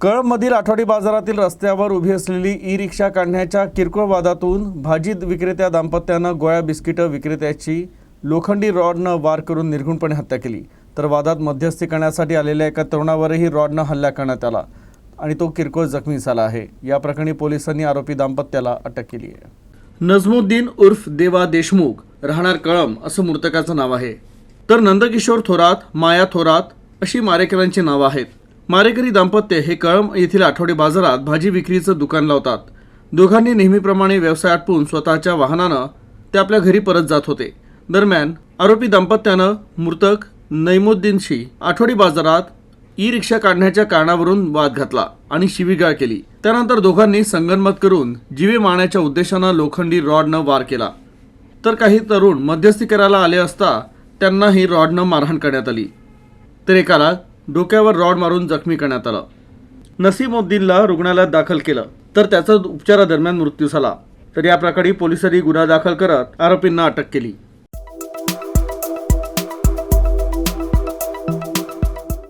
कळंबमधील आठवडी बाजारातील रस्त्यावर उभी असलेली ई रिक्षा काढण्याच्या किरकोळ वादातून भाजी विक्रेत्या दाम्पत्यानं गोळ्या बिस्किटं विक्रेत्याची लोखंडी रॉडनं वार करून निर्घृणपणे हत्या केली। तर वादात मध्यस्थी करण्यासाठी आलेल्या एका तरुणावरही रॉडनं हल्ला करण्यात आला आणि तो किरकोळ जखमी झाला आहे। या प्रकरणी पोलिसांनी आरोपी दाम्पत्याला अटक केली आहे। नजमुद्दीन उर्फ देवा देशमुख राहणार कळंब असं मृतकाचं नाव आहे। तर नंदकिशोर थोरात, माया थोरात अशी मारेकऱ्यांची नावं आहेत। मारेकरी दाम्पत्य हे कळंब येथील आठवडी बाजारात भाजी विक्रीचं दुकान लावतात। दोघांनी नेहमीप्रमाणे व्यवसाय आटपून स्वतःच्या वाहनानं ते आपल्या घरी परत जात होते। दरम्यान आरोपी दाम्पत्यानं मृतक नईमुद्दीनशी आठवडी बाजारात ई रिक्षा काढण्याच्या कारणावरून वाद घातला आणि शिवीगाळ केली। त्यानंतर दोघांनी संगनमत करून जीवे मारण्याच्या उद्देशानं लोखंडी रॉडनं वार केला। तर काही तरुण मध्यस्थी करायला आले असता त्यांनाही रॉडनं मारहाण करण्यात आली। तर एकाला डोक्यावर रॉड मारून जखमी करण्यात आलं। नसीमुद्दीनला रुग्णालयात दाखल केलं तर त्याचा उपचारादरम्यान मृत्यू झाला। तर या प्रकरणी पोलिसांनी गुन्हा दाखल करत आरोपींना अटक केली।